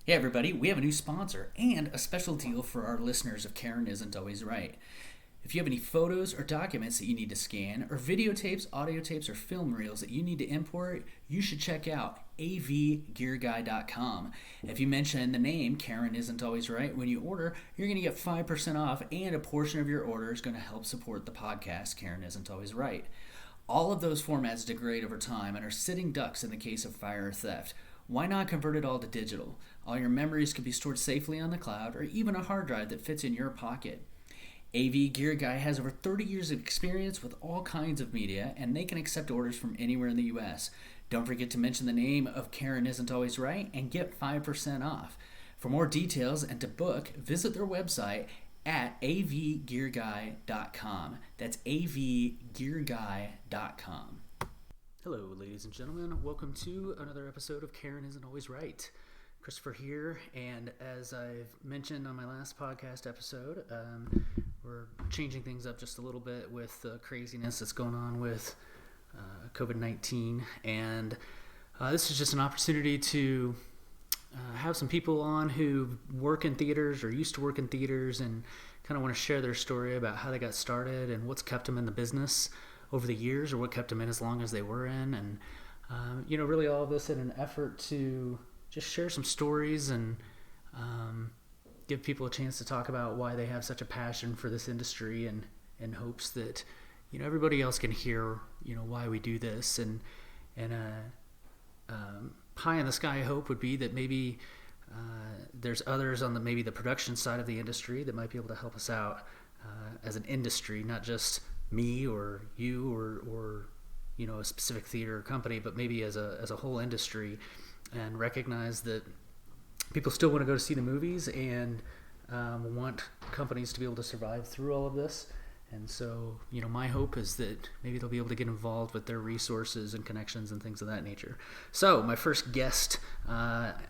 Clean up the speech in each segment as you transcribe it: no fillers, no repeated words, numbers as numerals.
Hey everybody, we have a new sponsor and a special deal for our listeners of Karen Isn't Always Right. If you have any photos or documents that you need to scan, or videotapes, audio tapes, or film reels that you need to import, you should check out avgearguy.com. If you mention the name Karen Isn't Always Right when you order, you're going to get 5% off, and a portion of your order is going to help support the podcast Karen Isn't Always Right. All of those formats degrade over time and are sitting ducks in the case of fire or theft. Why not convert it all to digital? All your memories can be stored safely on the cloud or even a hard drive that fits in your pocket. AV Gear Guy has over 30 years of experience with all kinds of media, and they can accept orders from anywhere in the U.S. Don't forget to mention the name of Karen Isn't Always Right and get 5% off. For more details and to book, visit their website at avgearguy.com. That's avgearguy.com. Hello, ladies and gentlemen. Welcome to another episode of Karen Isn't Always Right. Christopher here, and as I've mentioned on my last podcast episode, we're changing things up just a little bit with the craziness that's going on with COVID-19, and this is just an opportunity to have some people on who work in theaters or used to work in theaters and kind of want to share their story about how they got started and what's kept them in the business over the years, or what kept them in as long as they were in, and really all of this in an effort to just share some stories and give people a chance to talk about why they have such a passion for this industry, and in hopes that everybody else can hear why we do this, and pie in the sky hope would be that maybe there's others on maybe the production side of the industry that might be able to help us out as an industry, not just me or you or a specific theater or company, but maybe as a whole industry, and recognize that people still want to go to see the movies and want companies to be able to survive through all of this. And so, my hope is that maybe they'll be able to get involved with their resources and connections and things of that nature. So, my first guest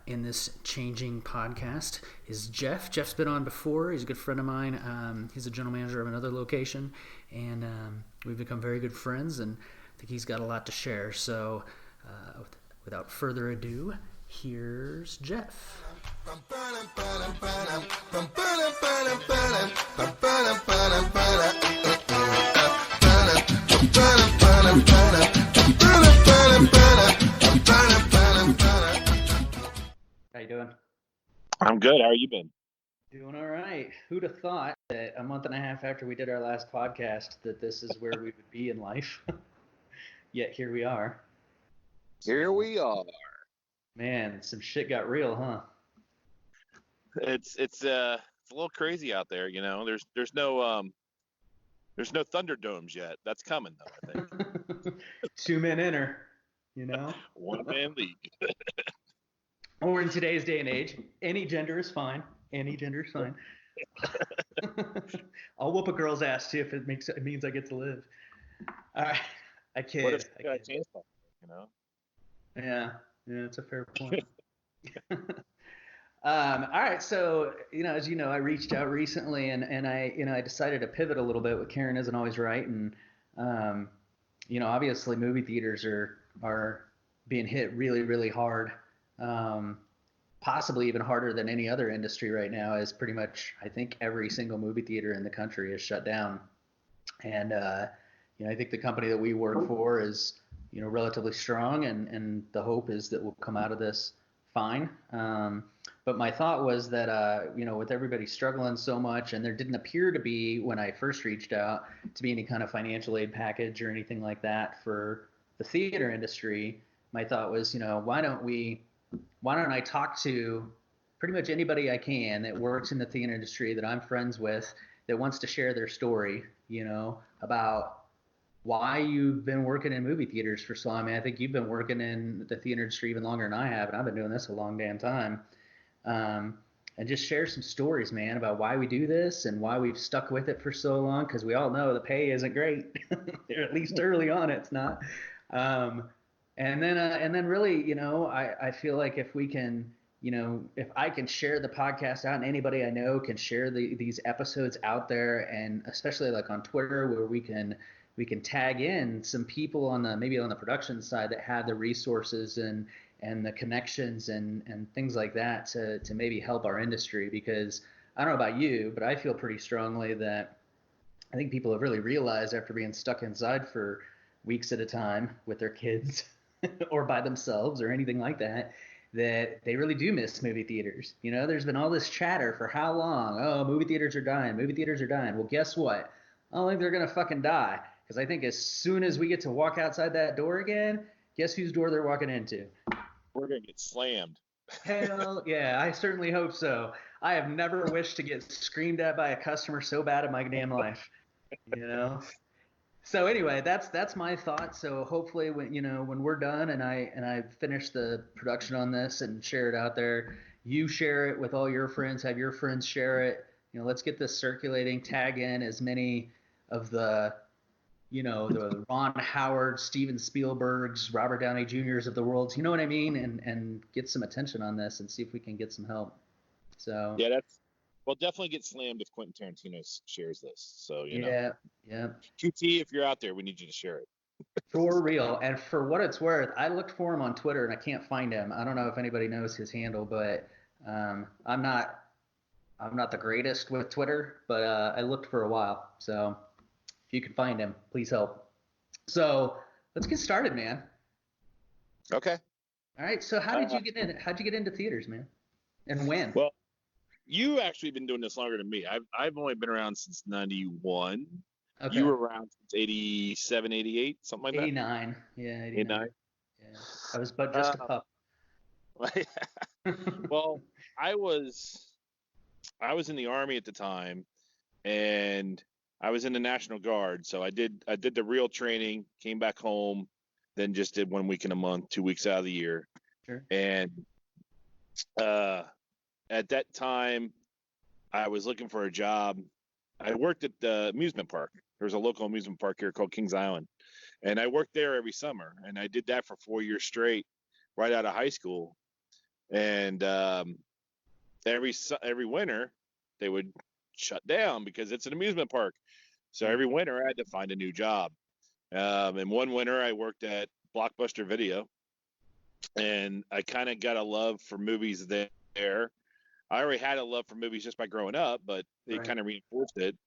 in this changing podcast is Jeff. Jeff's been on before. He's a good friend of mine. He's a general manager of another location, and we've become very good friends, and I think he's got a lot to share. So, without further ado, here's Jeff. How you doing? I'm good. How are you been? Doing all right. Who'd have thought that a month and a half after we did our last podcast that this is where we would be in life? Yet here we are. Here we are. Man, some shit got real, huh? It's a little crazy out there, There's no Thunderdomes yet. That's coming though, I think. 2-man inner, One man league. Or in today's day and age, any gender is fine. Any gender is fine. I'll whoop a girl's ass too if it means I get to live. All right, I kid. What if you got a chance, Yeah, it's a fair point. All right, so as you know, I reached out recently, and I decided to pivot a little bit with Karen Isn't Always Right, and obviously movie theaters are being hit really, really hard, possibly even harder than any other industry right now, as pretty much I think every single movie theater in the country is shut down, and I think the company that we work for is relatively strong, and the hope is that we'll come out of this fine. But my thought was that, with everybody struggling so much, and there didn't appear to be, when I first reached out, to be any kind of financial aid package or anything like that for the theater industry, my thought was, why don't I talk to pretty much anybody I can that works in the theater industry that I'm friends with, that wants to share their story, about why you've been working in movie theaters for so long. I mean, I think you've been working in the theater industry even longer than I have, and I've been doing this a long damn time. And just share some stories, man, about why we do this and why we've stuck with it for so long, because we all know the pay isn't great, or at least early on it's not. And then really, I feel like if we can, if I can share the podcast out, and anybody I know can share these episodes out there, and especially like on Twitter, where we can tag in some people maybe on the production side that have the resources and and the connections and things like that to maybe help our industry. Because I don't know about you, but I feel pretty strongly that I think people have really realized after being stuck inside for weeks at a time with their kids or by themselves or anything like that, that they really do miss movie theaters. You know, there's been all this chatter for how long? Oh, movie theaters are dying. Movie theaters are dying. Well, guess what? I don't think they're going to fucking die. Because I think as soon as we get to walk outside that door again, guess whose door they're walking into? We're going to get slammed. Hell yeah, I certainly hope so. I have never wished to get screamed at by a customer so bad in my damn life. You know? So anyway, that's my thought. So hopefully when we're done and I finish the production on this and share it out there, you share it with all your friends, have your friends share it. You know, let's get this circulating, tag in as many of the Ron Howard, Steven Spielbergs, Robert Downey Jr.'s of the world. You know what I mean? And get some attention on this and see if we can get some help. So Yeah, we'll definitely get slammed if Quentin Tarantino shares this. So, yeah, yeah. QT, if you're out there, we need you to share it. For real. And for what it's worth, I looked for him on Twitter and I can't find him. I don't know if anybody knows his handle, but I'm not the greatest with Twitter, but I looked for a while. So if you can find him, please help. So let's get started, man. Okay. All right. So how'd you get into theaters, man? And when? Well, you actually been doing this longer than me. I've only been around since 91. You Okay. were around since 87, 88, something like that? 89. Yeah, 89. 89. Yeah. I was but just a pup. Well, I was in the Army at the time, and I was in the National Guard. So I did the real training, came back home, then just did 1 week in a month, 2 weeks out of the year. Sure. And at that time, I was looking for a job. I worked at the amusement park. There's a local amusement park here called Kings Island, and I worked there every summer. And I did that for 4 years straight, right out of high school. And every winter, they would shut down because it's an amusement park. So every winter, I had to find a new job. And one winter, I worked at Blockbuster Video, and I kind of got a love for movies there. I already had a love for movies just by growing up, but they kind of reinforced it.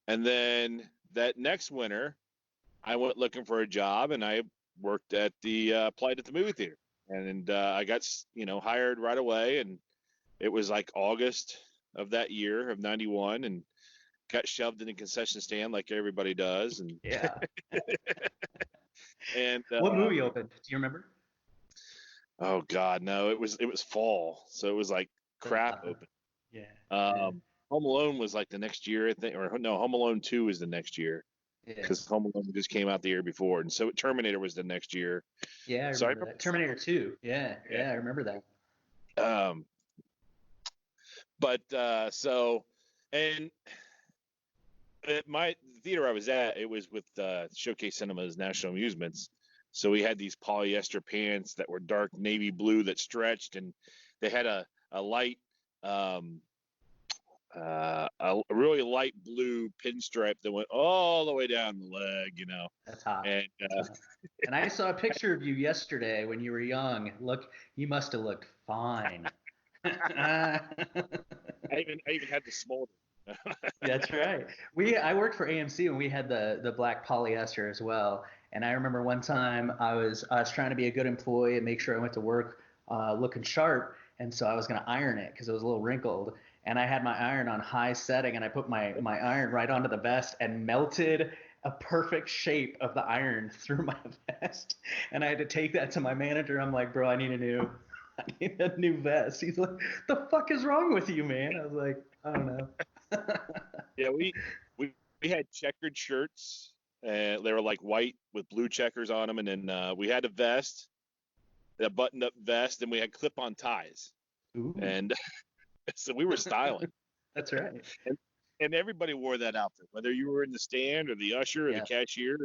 And then that next winter, I went looking for a job, and I worked at applied at the movie theater, and I got hired right away. And it was like August of that year of 91, and got shoved in a concession stand like everybody does. And Yeah. and What movie opened? Do you remember? oh God, no, it was fall, so it was like crap open. Yeah. Home Alone was like the next year, I think, or no, Home Alone 2 was the next year, because Home Alone just came out the year before, and so Terminator was the next year. Yeah, I remember that. Terminator 2. Yeah, I remember that. But so, and at the theater I was at, it was with Showcase Cinemas National Amusements. So we had these polyester pants that were dark navy blue that stretched, and they had a light, a really light blue pinstripe that went all the way down the leg, That's hot. And and I saw a picture of you yesterday when you were young. Look, you must have looked fine. I even had the smolder. That's right. I worked for AMC and we had the black polyester as well. And I remember one time I was trying to be a good employee and make sure I went to work looking sharp, and so I was going to iron it because it was a little wrinkled. And I had my iron on high setting, and I put my iron right onto the vest and melted a perfect shape of the iron through my vest. And I had to take that to my manager. I'm like, bro, I need a new vest. He's like, the fuck is wrong with you, man? I was like, I don't know. Yeah, we had checkered shirts, and they were like white with blue checkers on them, and then we had a vest, a buttoned-up vest, and we had clip-on ties. Ooh. And so we were styling. That's right. And everybody wore that outfit, whether you were in the stand or the usher or the cashier.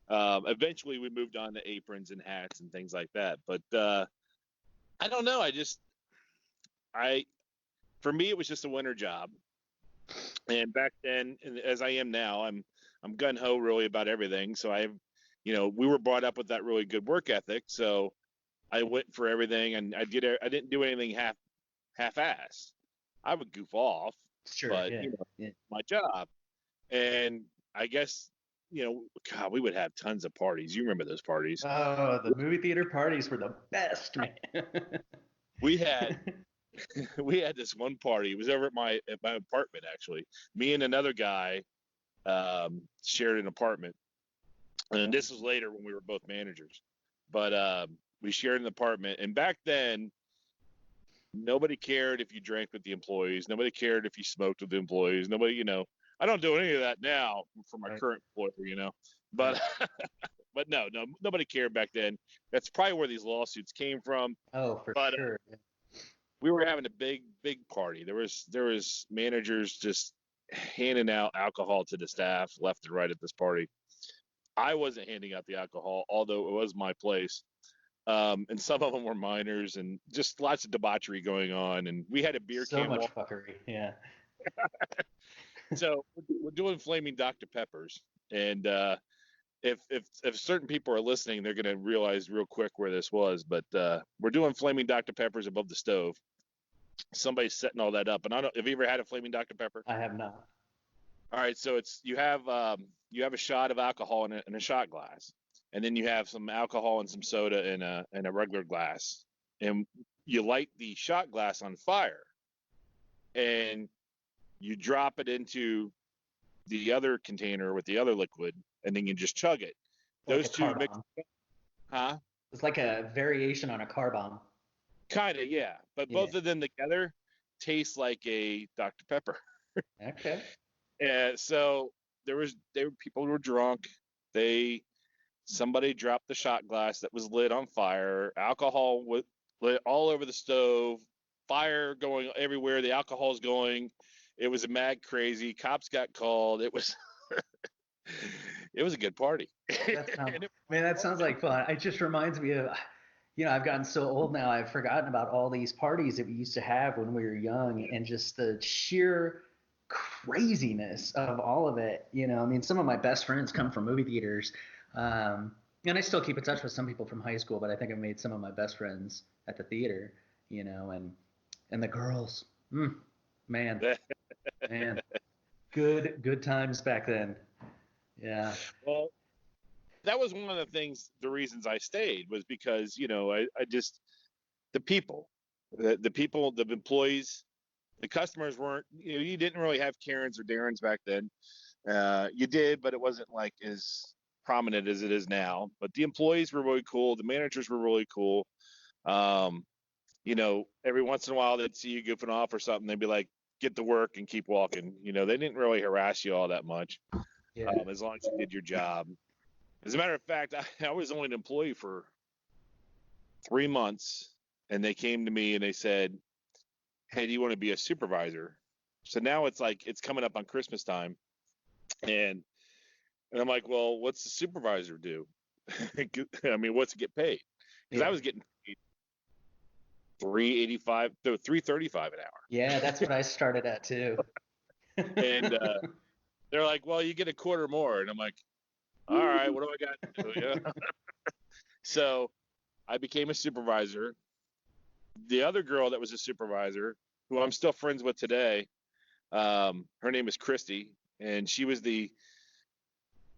And eventually, we moved on to aprons and hats and things like that. But I don't know. For me, it was just a winter job. And back then, as I am now, I'm gun ho really about everything. So we were brought up with that really good work ethic. So I went for everything, and I didn't do anything half-ass. I would goof off, Sure. but Yeah. Yeah. my job. And I guess, God, we would have tons of parties. You remember those parties? Oh, the movie theater parties were the best, man. We had we had this one party. It was over at my apartment, actually. Me and another guy shared an apartment, and this was later when we were both managers. But we shared an apartment, and back then, nobody cared if you drank with the employees. Nobody cared if you smoked with the employees. Nobody. I don't do any of that now for my Right. current employer. But but no, nobody cared back then. That's probably where these lawsuits came from. Oh, for But sure. we were having a big party. There was managers just handing out alcohol to the staff left and right at this party. I wasn't handing out the alcohol, although it was my place. And some of them were minors, and just lots of debauchery going on. And we had a beer So can much wall. fuckery. Yeah. So we're doing flaming Dr. Peppers, and if certain people are listening, they're gonna realize real quick where this was. But we're doing flaming Dr. Peppers above the stove. Somebody's setting all that up, and I don't. Have you ever had a flaming Dr. Pepper? I have not. All right, so it's you have a shot of alcohol in a shot glass, and then you have some alcohol and some soda in a regular glass, and you light the shot glass on fire, and you drop it into the other container with the other liquid, and then you just chug it. Like a Those car two mix, bomb. huh? It's like a variation on a car bomb. Kind of, yeah. But Yeah. both of them together taste like a Dr. Pepper. Okay. And so people who were drunk. Somebody dropped the shot glass that was lit on fire. Alcohol was lit all over the stove. Fire going everywhere. The alcohol's going. It was a mad crazy. Cops got called. It was it was a good party. That sounds, man, that sounds like fun. It just reminds me of, I've gotten so old now, I've forgotten about all these parties that we used to have when we were young and just the sheer craziness of all of it. I mean, some of my best friends come from movie theaters. And I still keep in touch with some people from high school, but I think I've made some of my best friends at the theater, and the girls, man, man, good times back then. Yeah. Well, that was one of the reasons I stayed was because, I just, the people, the people, the employees, the customers weren't, you didn't really have Karens or Darrens back then. You did, but it wasn't like as prominent as it is now. But the employees were really cool. The managers were really cool. Um, every once in a while they'd see you goofing off or something. They'd be like, get to work and keep walking. They didn't really harass you all that much, Yeah. as long as you did your job. As a matter of fact, I was only an employee for 3 months, and they came to me and they said, hey, do you want to be a supervisor? So now it's like it's coming up on Christmas time, and I'm like, well, what's the supervisor do? I mean, what's it get paid? Because I Yeah. was getting paid $3.85 to $3.35 an hour. Yeah, that's what I started at too. And they're like, well, you get a quarter more, and I'm like, all right, what do I got to do? So I became a supervisor. The other girl that was a supervisor, who I'm still friends with today, her name is Christy, and she was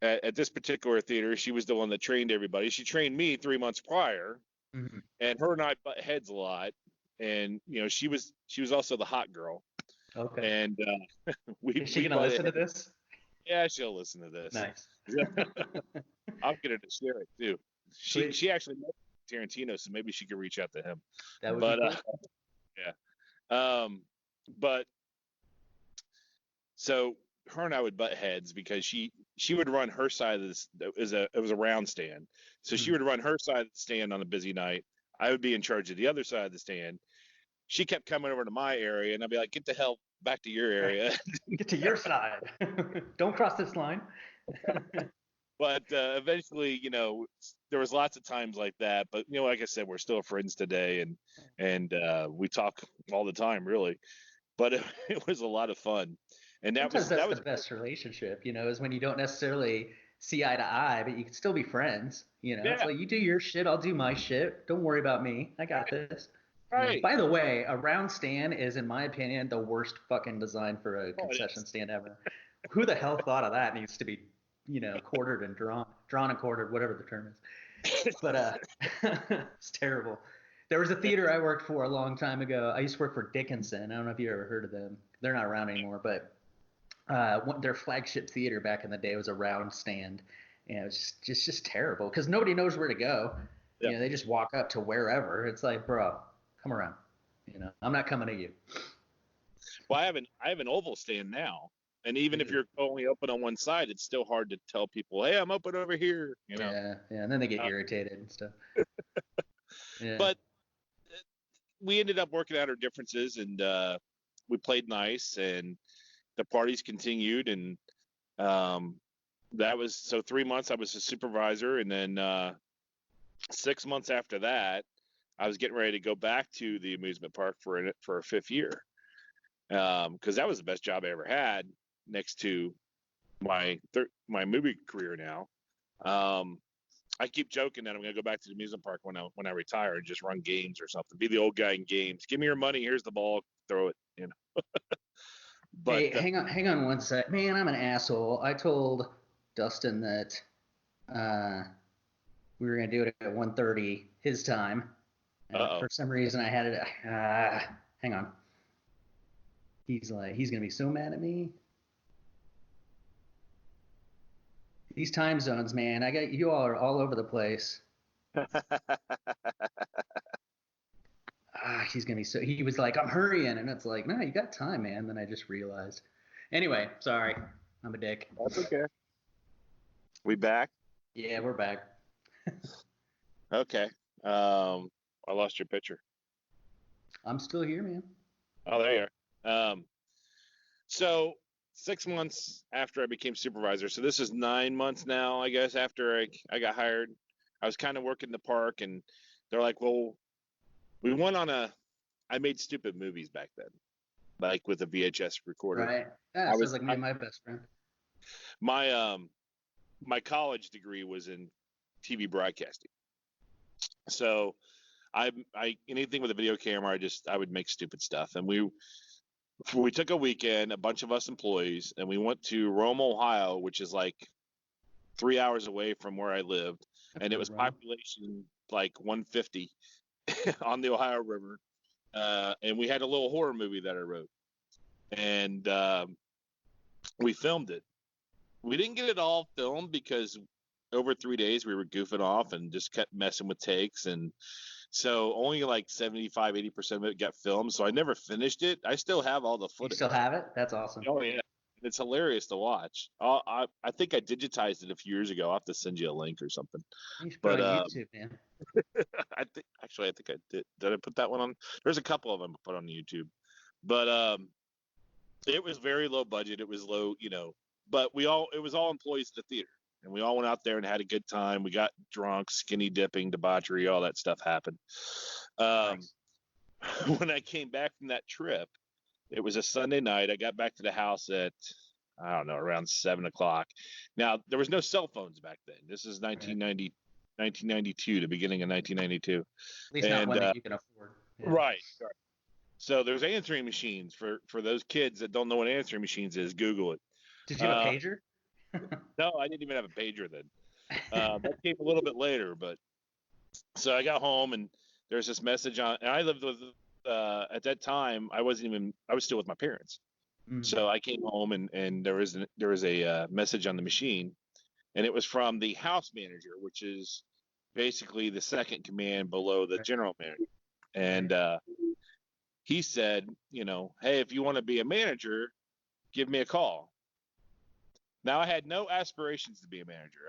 at this particular theater, she was the one that trained everybody. She trained me 3 months prior, Mm-hmm. and her and I butt heads a lot. And she was also the hot girl, Okay. and Is she we gonna listen to butted this? Yeah, she'll listen to this. Nice. I'll get her to share it too. Sweet. She actually knows Tarantino, so maybe she could reach out to him. That would be But cool. yeah, but so her and I would butt heads because she would run her side of this. It was a round stand, so she Mhm. would run her side of the stand on a busy night. I would be in charge of the other side of the stand. She kept coming over to my area, and I'd be like, "Get the hell back to your area." Get to your side. Don't cross this line. But eventually, there was lots of times like that. But like I said, we're still friends today, and we talk all the time, really. But it was a lot of fun, and Sometimes that's that the was best relationship, is when you don't necessarily see eye to eye, but you can still be friends. It's Yeah, like you do your shit, I'll do my shit. Don't worry about me. I got this. right. By the way, a round stand is, in my opinion, the worst fucking design for a Oh, it concession is. stand ever. Who the hell thought of that? Needs to be, quartered and drawn and quartered, whatever the term is. But it's terrible. There was a theater I worked for a long time ago. I used to work for Dickinson. I don't know if you ever heard of them. They're not around anymore, but their flagship theater back in the day was a round stand, and it was just terrible because nobody knows where to go. Yeah. They just walk up to wherever. It's like, bro, come around. I'm not coming to you. Well, I have an oval stand now, and even if Ew. you're only open on one side, it's still hard to tell people, hey, I'm open over here. Yeah, yeah, and then they get Uh, irritated and stuff. Yeah, but we ended up working out our differences, and we played nice, and the parties continued, and um, that was so 3 months I was a supervisor, and then 6 months after that, I was getting ready to go back to the amusement park for a fifth year, because that was the best job I ever had next to my movie career now. Um, I keep joking that I'm going to go back to the amusement park when I retire and just run games or something. Be the old guy in games. Give me your money. Here's the ball. Throw it. But hey, hang on one sec. Man, I'm an asshole. I told Dustin that uh, we were gonna do it at 1:30 his time, and uh-oh. for some reason I had it. Hang on. He's gonna be so mad at me. These time zones, man. I got you all are all over the place. He's gonna be so. He was like, I'm hurrying, and it's like, no, you got time, man. Then I just realized. Anyway, sorry, I'm a dick. That's okay. We back? Yeah, we're back. Okay. I lost your picture. I'm still here, man. Oh, there you are. So 6 months after I became supervisor, so this is 9 months now, I guess, after I got hired. I was kind of working the park, and they're like, well, we went on I made stupid movies back then, like with a VHS recorder. Right? Yeah, I sounds was like me and my best friend. my my college degree was in TV broadcasting. So I anything with a video camera, I would make stupid stuff. And we took a weekend, a bunch of us employees, and we went to Rome, Ohio, which is like 3 hours away from where I lived, I've and it heard of was Rome. population like 150 on the Ohio River. And we had a little horror movie that I wrote, and we filmed it. We didn't get it all filmed because over 3 days we were goofing off and just kept messing with takes, and so only like 75-80% of it got filmed, so I never finished it. I still have all the You still footage. have it? That's awesome. Oh yeah, it's hilarious to watch. I think I digitized it a few years ago. I'll have to send you a link or something. You should put it But on YouTube, man. I think I did. Did I put that one on? There's a couple of them put on YouTube, but it was very low budget. It was low, but it was all employees at the theater, and we all went out there and had a good time. We got drunk, skinny dipping, debauchery, all that stuff happened. Um, Nice. when I came back from that trip, it was a Sunday night. I got back to the house at, I don't know, around 7 o'clock. Now, there was no cell phones back then. This is Right. 1992, the beginning of 1992. At least not And one that you can afford. Yeah. right. So there's answering machines for those kids that don't know what answering machines is. Google it. Did you have a Uh, pager? no, I didn't even have a pager then. That came a little bit later, but so I got home and there's this message on, and I lived with, at that time, I was still with my parents. Mm, So I came home and there was a message on the machine, and it was from the house manager, which is basically the second command below the right. general manager. Right. And he said, hey, if you want to be a manager, give me a call. Now I had no aspirations to be a manager.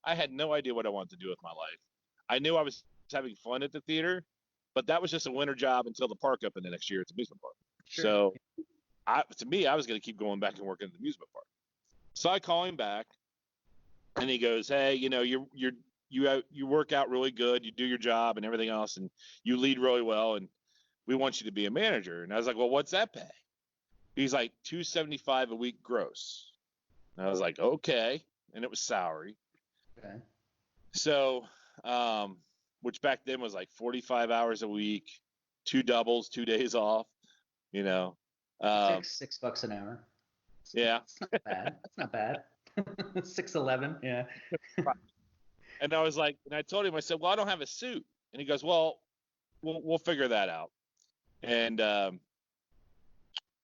I had no idea what I wanted to do with my life. I knew I was having fun at the theater, but that was just a winter job until the park opened the next year at the amusement park. Sure. So to me, I was going to keep going back and working at the amusement park. So I call him back, and he goes, "Hey, you work out really good, you do your job and everything else, and you lead really well, and we want you to be a manager." And I was like, "Well, what's that pay?" He's like, $275 a week gross. And I was like, "Okay." and it was salary. Okay. So, which back then was like 45 hours a week, 2 doubles, 2 days off, you know. Um, $6 an hour. yeah. It's not bad. That's not bad. 6.11. Yeah. And I was like, and I told him, I said, well, I don't have a suit. And he goes, well, we'll figure that out. And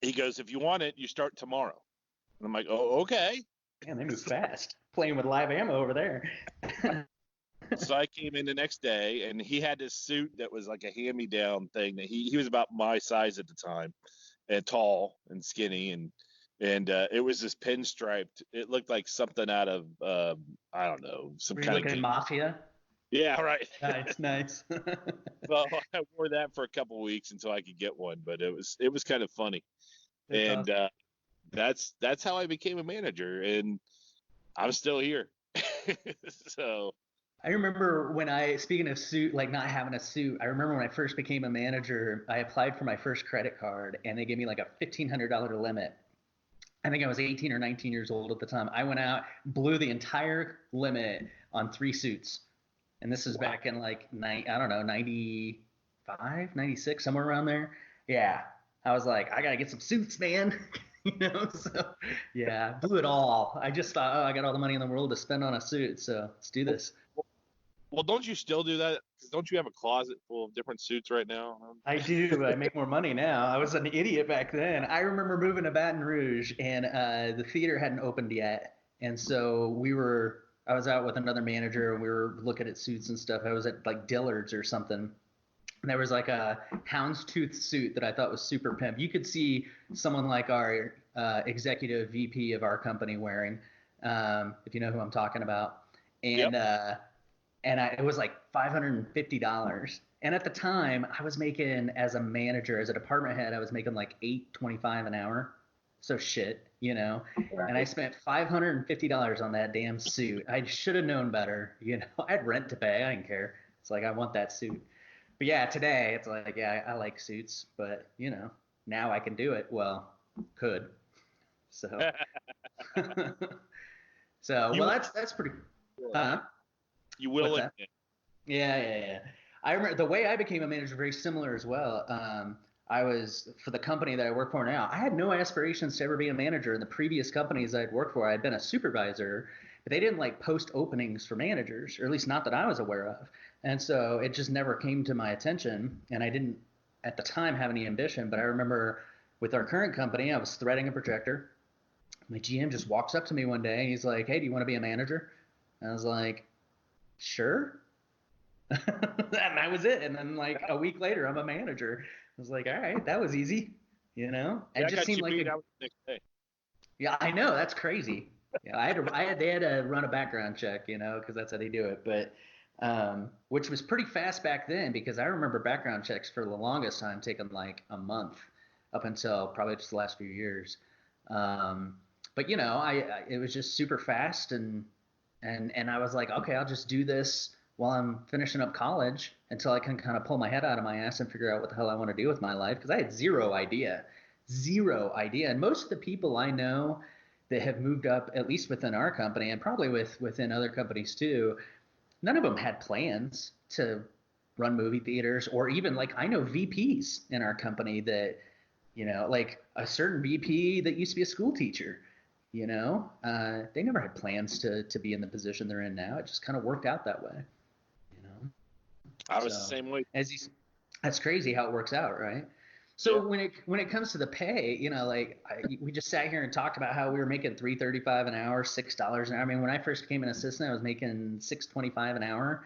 he goes, if you want it, you start tomorrow. And I'm like, oh, okay. Man, they move fast. Playing with live ammo over there. So I came in the next day, and he had this suit that was like a hand-me-down thing. That he was about my size at the time, and tall and skinny, and it was this pinstriped. It looked like something out of I don't know, some Were you kind looking of at Mafia? yeah, right. Nice, nice. So I wore that for a couple of weeks until I could get one, but it was kind of funny, That's and awesome. that's how I became a manager, and I'm still here. So I remember speaking of suit, like not having a suit, I remember when I first became a manager, I applied for my first credit card and they gave me like a $1,500 limit. I think I was 18 or 19 years old at the time. I went out, blew the entire limit on 3 suits. And this is wow. back in like, I don't know, 95, 96, somewhere around there. Yeah. I was like, I got to get some suits, man. So yeah, blew it all. I just thought, oh, I got all the money in the world to spend on a suit. So let's do this. Well, don't you still do that? Don't you have a closet full of different suits right now? I do. I make more money now. I was an idiot back then. I remember moving to Baton Rouge, and the theater hadn't opened yet, and so I was out with another manager, and we were looking at suits and stuff. I was at like Dillard's or something, and there was like a houndstooth suit that I thought was super pimp. You could see someone like our executive VP of our company wearing, if you know who I'm talking about, Yep. and it was like $550. And at the time, I was making as a manager, as a department head, I was making like $8.25 an hour. So shit, And I spent $550 on that damn suit. I should have known better, I had rent to pay. I didn't care. It's like I want that suit. But yeah, today it's like, yeah, I like suits, but now I can do it. Well, could. So, You well, will, that's pretty. Huh? you What's will that? again. Yeah. I remember the way I became a manager very similar as well. I was for the company that I work for now. I had no aspirations to ever be a manager. In the previous companies I'd worked for, I'd been a supervisor, but they didn't like post openings for managers, or at least not that I was aware of. And so it just never came to my attention, and I didn't at the time have any ambition. But I remember with our current company, I was threading a projector. My GM just walks up to me one day and he's like, "Hey, do you want to be a manager?" And I was like, "Sure." And that was it. And then like a week later, I'm a manager. I was like, all right, that was easy, Yeah, It I just got seemed you like beat out the next day. yeah, I know that's crazy. Yeah, they had to run a background check, because that's how they do it. But which was pretty fast back then because I remember background checks for the longest time taking like a month up until probably just the last few years. But it was just super fast and I was like, okay, I'll just do this while I'm finishing up college until I can kind of pull my head out of my ass and figure out what the hell I want to do with my life because I had zero idea. And most of the people I know that have moved up, at least within our company and probably within other companies too, none of them had plans to run movie theaters or even like I know VPs in our company that, like a certain VP that used to be a school teacher they never had plans to be in the position they're in now. It just kind of worked out that way, you know. I was the So same way. that's crazy how it works out, right? Yeah. So when it comes to the pay, like we just sat here and talked about how we were making $3.35 an hour, $6 an hour. I mean, when I first became an assistant, I was making $6.25 an hour.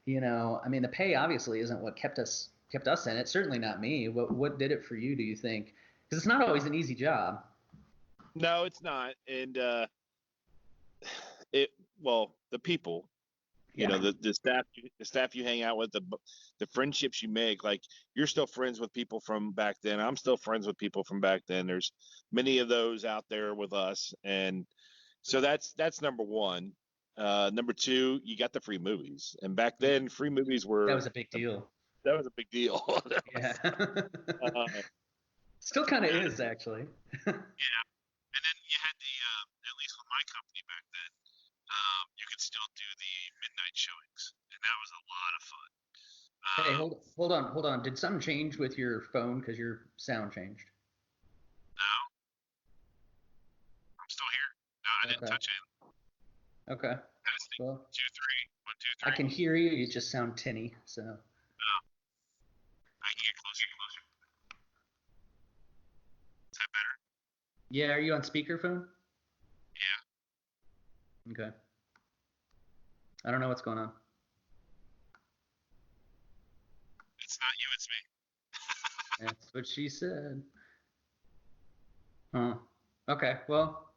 I mean, the pay obviously isn't what kept us in it. Certainly not me. What did it for you? Do you think? Because it's not always an easy job. No, it's not. And the people, Yeah. the staff you hang out with, the friendships you make, like you're still friends with people from back then. I'm still friends with people from back then. There's many of those out there with us, and so that's number one. Number two, you got the free movies, and back then free movies That were was a big deal. that was a big deal. Yeah. uh, Still kind of is actually. yeah, and then you had at least with my company back then. you could still do the midnight showings, and that was a lot of fun. Hey, hold on. Did something change with your phone? Because your sound changed. No, I'm still here. No, I didn't Okay. touch it. Okay. Testing. Well, 2, 3. 1, 2, I 3. can hear you. You just sound tinny. So. Oh, I can get closer. Is that better? Yeah. Are you on speakerphone? Yeah. Okay. I don't know what's going on. It's not you, it's me. That's what she said. Huh. Okay. Well,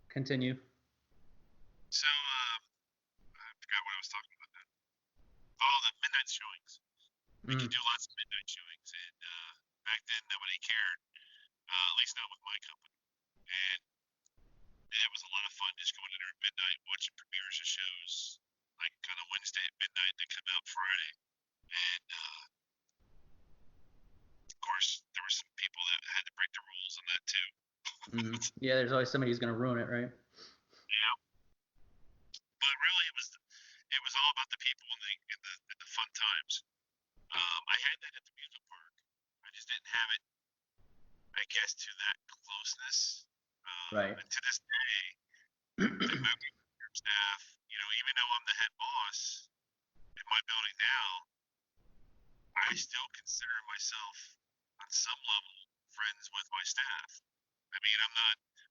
continue. So, I forgot what I was talking about now. Oh, the midnight showings. We could Mm, do lots of midnight showings, and back then nobody cared, at least not with my company. And it was a lot of fun just going in there at midnight, watching premieres of shows, like kind of Wednesday at midnight that come out Friday. And of course, there were some people that had to break the rules on that too. Yeah. There's always somebody who's gonna ruin it, right? Yeah, but really, it was all about the people and the fun times. I had that at the music park. I just didn't have it, I guess, to that closeness. Right. And to this day, the movie staff, even though I'm the head boss in my building now, I still consider myself on some level friends with my staff. I mean,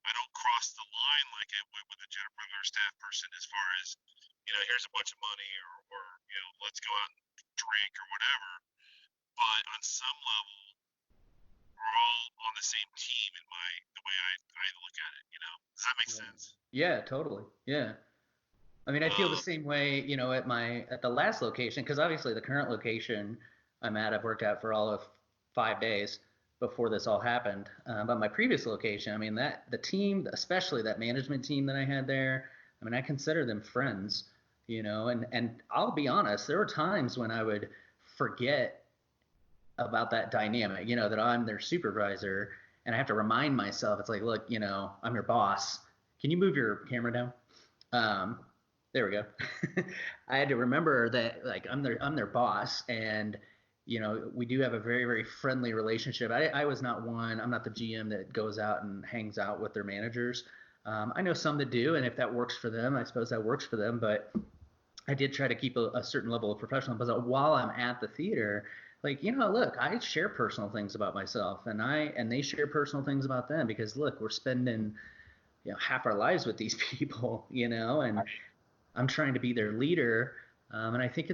I don't cross the line like I would with a regular staff person as far as, here's a bunch of money or let's go out and drink or whatever. But on some level, we're all on the same team in the way I look at it. Does that make Right. sense? Yeah. Totally. Yeah. I mean, I feel the Um, same way, at the last location, because obviously the current location I'm at, I've worked at for all of 5 days before this all happened. But my previous location, I mean, that the team, especially that management team that I had there, I mean, I consider them friends, and I'll be honest, there were times when I would forget about that dynamic, that I'm their supervisor, and I have to remind myself, it's like, look, I'm your boss. Can you move your camera down? Um, there we go. I had to remember that like I'm their boss, and we do have a very very friendly relationship. I was not one. I'm not the GM that goes out and hangs out with their managers. I know some that do, and if that works for them, I suppose that works for them. But I did try to keep a certain level of professionalism. But while I'm at the theater, like look, I share personal things about myself, and they share personal things about them because look, we're spending half our lives with these people, and I'm trying to be their leader. And I think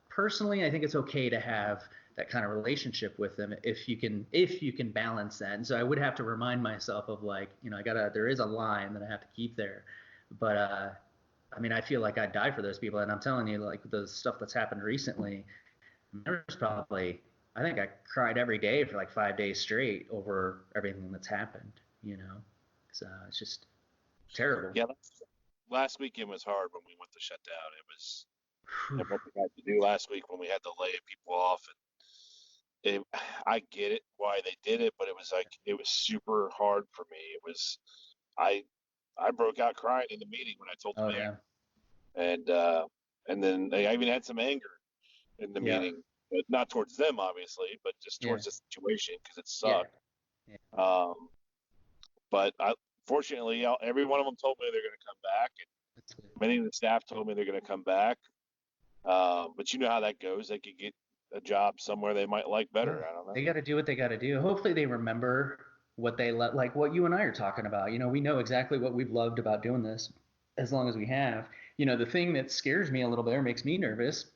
personally, I think it's okay to have that kind of relationship with them if you can balance that. And so I would have to remind myself of like, there is a line that I have to keep there. But I mean, I feel like I'd die for those people. And I'm telling you, like the stuff that's happened recently, there's probably, I think I cried every day for like 5 days straight over everything that's happened. So it's just terrible. yeah, last weekend was hard when we went to shut down. It was, and what we had to do last week when we had to lay people off. And I get it why they did it, but it was super hard for me. I I broke out crying in the meeting when I told the Oh mayor, yeah. and and then I even had some anger in the Yeah. meeting, but not towards them obviously, but just Yeah. towards the situation because it Yeah. sucked. Yeah. Um, but fortunately, every one of them told me they're going to come back, and That's good. many of the staff told me they're going to come back. But you know how that goes. They could get a job somewhere they might like Yeah. better. I don't know. They got to do what they got to do. Hopefully they remember what they let, like what you and I are talking about. We know exactly what we've loved about doing this as long as we have. The thing that scares me a little bit or makes me nervous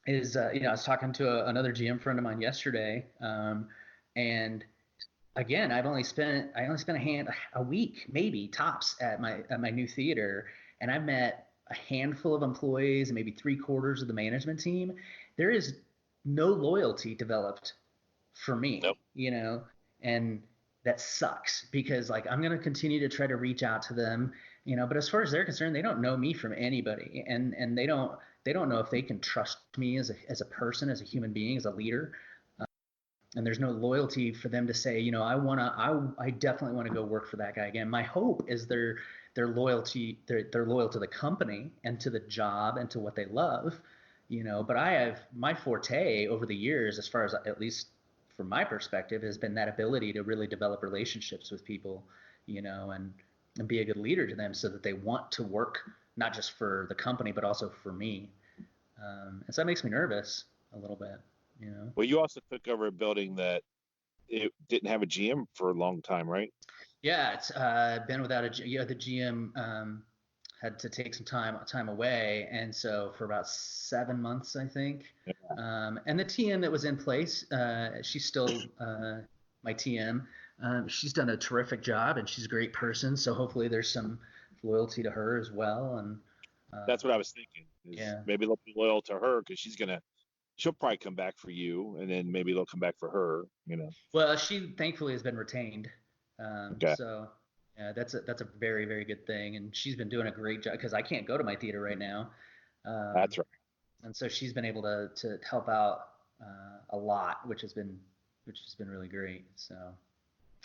is, I was talking to another GM friend of mine yesterday, and again, I only spent a week maybe tops at my new theater, and I've met a handful of employees and maybe 3/4 of the management team. There is no loyalty developed for Nope. me, and that sucks because like I'm gonna continue to try to reach out to them, but as far as they're concerned, they don't know me from anybody, and they don't know if they can trust me as a person, as a human being, as a leader. and there's no loyalty for them to say, I definitely want to go work for that guy again. My hope is they're loyal to the company and to the job and to what they love, but I have my forte over the years, as far as, at least from my perspective, has been that ability to really develop relationships with people, and be a good leader to them so that they want to work not just for the company but also for me. And so that makes me nervous a little bit. Well, you also took over a building that it didn't have a GM for a long time, right? Yeah, it's been without the GM had to take some time away, and so for about 7 months, I think. And the TM that was in place, she's still my TM. She's done a terrific job, and she's a great person. So hopefully there's some loyalty to her as well. And That's what I was thinking. Is yeah, maybe they'll be loyal to her because she'll probably come back for you, and then maybe they'll come back for her. well, she thankfully has been retained. Okay. So yeah, that's a very, very good thing, and she's been doing a great job because I can't go to my theater right now. Um, That's right. and so she's been able to help out a lot, which has been really great. So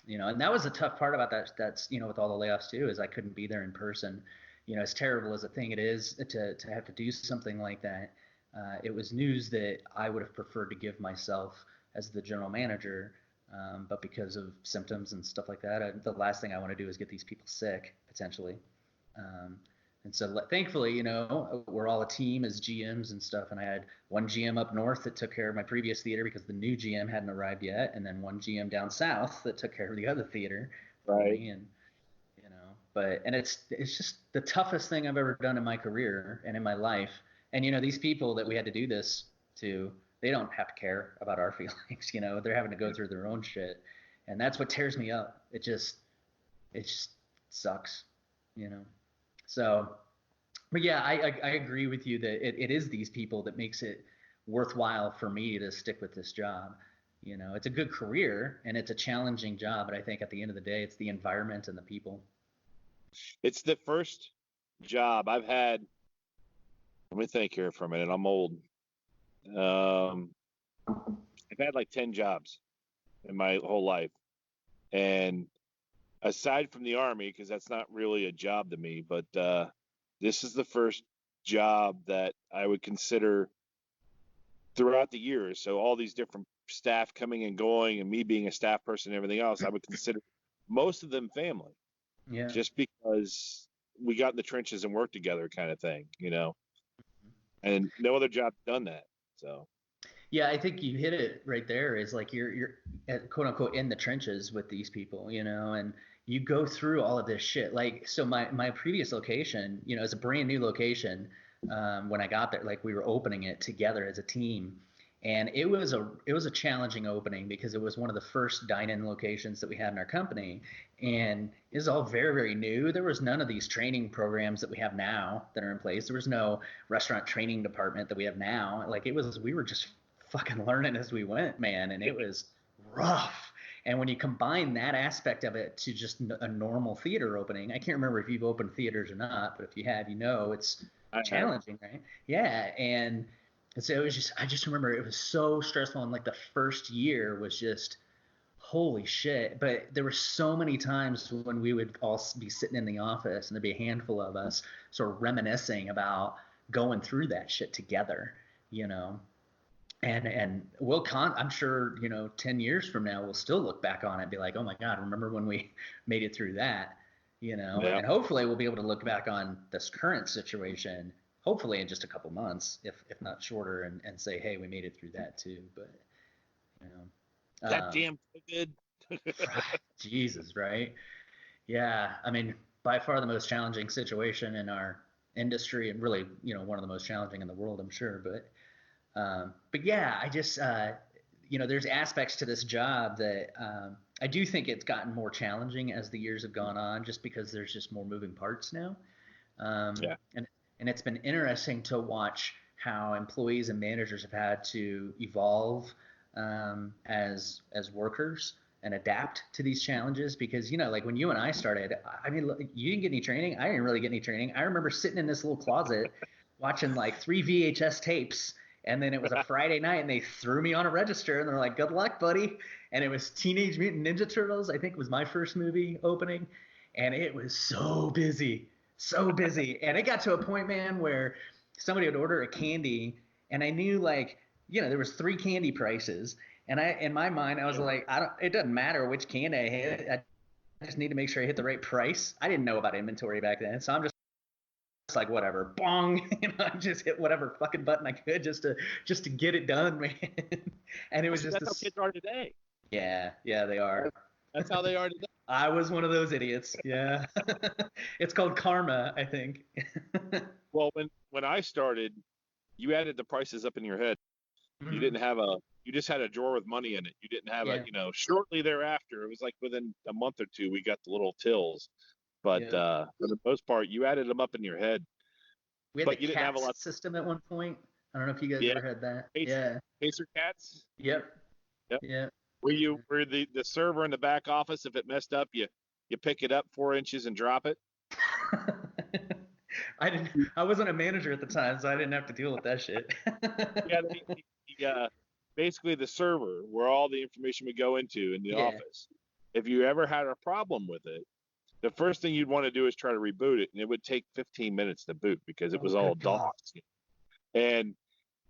and that was the tough part about that. That's with all the layoffs too, is I couldn't be there in person. As terrible as a thing it is to have to do something like that, it was news that I would have preferred to give myself as the general manager. But because of symptoms and stuff like that, the last thing I want to do is get these people sick potentially. Um, and so thankfully, we're all a team as GMs and stuff. And I had one GM up north that took care of my previous theater because the new GM hadn't arrived yet. And then one GM down south that took care of the other theater for Right. me. And, and it's just the toughest thing I've ever done in my career and in my life. And, these people that we had to do this to, they don't have to care about our feelings. They're having to go through their own shit. And that's what tears me up. It just sucks, you know? So, but yeah, I agree with you that it is these people that makes it worthwhile for me to stick with this job. It's a good career and it's a challenging job, but I think at the end of the day, it's the environment and the people. It's the first job I've had. Let me think here for a minute. I'm old. Um, I've had like 10 jobs in my whole life. And aside from the Army, because that's not really a job to me, but this is the first job that I would consider throughout the years. So all these different staff coming and going, and me being a staff person and everything else, I would consider most of them family, Yeah. just because we got in the trenches and worked together, kind of thing. And no other job's done that. So Yeah, I think you hit it right there. Is like you're quote unquote in the trenches with these people, and you go through all of this shit. Like, so my previous location, is a brand new location. When I got there, like we were opening it together as a team, and it was a challenging opening because it was one of the first dine-in locations that we had in our company, and it was all very, very new. There was none of these training programs that we have now that are in place. There was no restaurant training department that we have now. Like, we were just fucking learning as we went, man, and it was rough. And when you combine that aspect of it to just a normal theater opening, I can't remember if you've opened theaters or not, but if you have, it's I have. challenging, right? Yeah, and so I just remember it was so stressful, and like the first year was just holy shit. But there were so many times when we would all be sitting in the office and there'd be a handful of us sort of reminiscing about going through that shit together, you know and I'm sure 10 years from now we'll still look back on it and be like, oh my god, remember when we made it through that. Yeah. And hopefully we'll be able to look back on this current situation, hopefully in just a couple months, if not shorter, and say, hey, we made it through that too. But you know That um damn good. Jesus, right? Yeah, I mean, by far the most challenging situation in our industry, and really one of the most challenging in the world, I'm sure. But yeah, I just there's aspects to this job that I do think it's gotten more challenging as the years have gone on, just because there's just more moving parts now. Yeah. And it's been interesting to watch how employees and managers have had to evolve as workers and adapt to these challenges, because like when you and I started, I mean, you didn't get any training, I didn't really get any training. I remember sitting in this little closet watching like 3 VHS tapes And then it was a Friday night, and they threw me on a register, and they're like, "Good luck, buddy." And it was Teenage Mutant Ninja Turtles. I think was my first movie opening, and it was so busy, so busy. And it got to a point, man, where somebody would order a candy, and I knew like, there was 3 candy prices, and in my mind, I was like, I don't. It doesn't matter which candy I hit. I just need to make sure I hit the right price. I didn't know about inventory back then, so I'm just like whatever, bong, I just hit whatever fucking button I could just to get it done, man. And it was just that's how kids are today. Yeah, they are. That's how they are today. I was one of those idiots. Yeah. It's called karma, I think. Well, when I started, you added the prices up in your head. You didn't have you just had a drawer with money in it. You didn't have shortly thereafter, it was like within a month or two, we got the little tills. But for the most part, you added them up in your head. We had but the you didn't have a lot system at one point. I don't know if you guys ever had that. Pacer cats. Yep. Yeah. Were the server in the back office, if it messed up, you pick it up 4 inches and drop it? I wasn't a manager at the time, so I didn't have to deal with that shit. Basically the server where all the information would go into in the office. If you ever had a problem with it, the first thing you'd want to do is try to reboot it, and it would take 15 minutes to boot because it was all DOS. And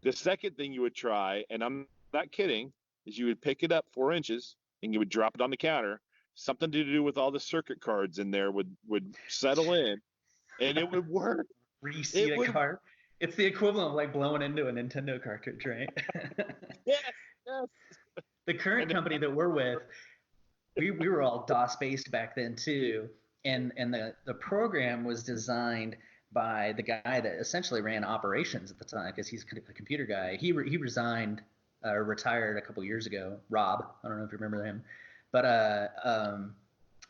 the second thing you would try, and I'm not kidding, is you would pick it up 4 inches and you would drop it on the counter. Something to do with all the circuit cards in there would settle in, and it would work. Reseat a card. It's the equivalent of like blowing into a Nintendo cartridge, right? Yes. The current company that we're with, we were all DOS based back then too, and the program was designed by the guy that essentially ran operations at the time, because he's a computer guy. He resigned or retired a couple years ago. Rob, I don't know if you remember him, but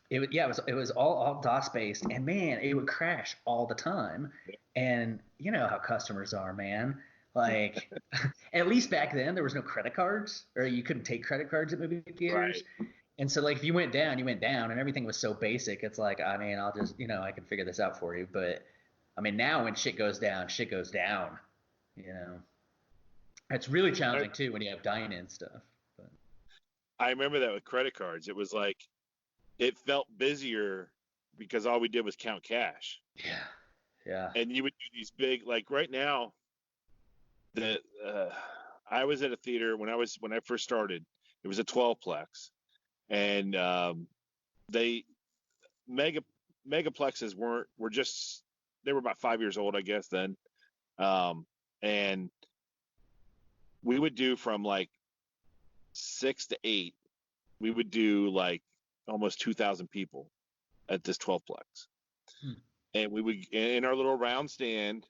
it was all DOS based, and man, it would crash all the time. And you know how customers are, man. Like, at least back then there was no credit cards, or you couldn't take credit cards at movie theaters. Right. And so like if you went down, and everything was so basic. It's like, I mean, I'll just, I can figure this out for you. But I mean, now when shit goes down. It's really challenging too when you have dine-in stuff. But I remember that with credit cards. It was like, it felt busier because all we did was count cash. Yeah. And you would do these big, like right now, I was at a theater when I first started. It was a 12-plex, and megaplexes they were about 5 years old, I guess then, and we would do from like 6 to 8. We would do like almost 2,000 people at this 12-plex. And we would in our little round stand,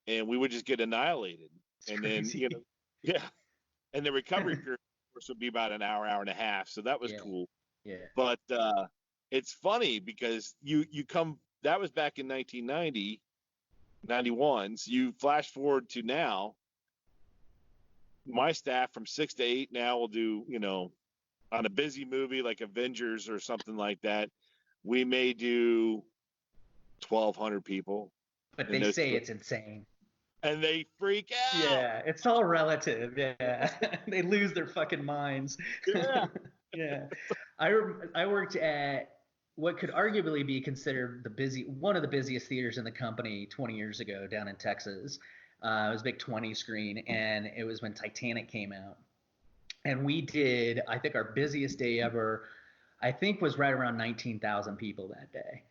and we would just get annihilated. And then, and the recovery period, of course, would be about an hour and a half. So that was cool. Yeah. But it's funny because that was back in 1990, 91. So you flash forward to now, my staff from 6 to 8 now will do, on a busy movie like Avengers or something like that, we may do 1,200 people. But they say it's insane. And they freak out. Yeah, it's all relative. Yeah, they lose their fucking minds. Yeah. Yeah. I worked at what could arguably be considered one of the busiest theaters in the company 20 years ago down in Texas. It was a big 20 screen, and it was when Titanic came out. And we did, I think our busiest day ever, I think was right around 19,000 people that day.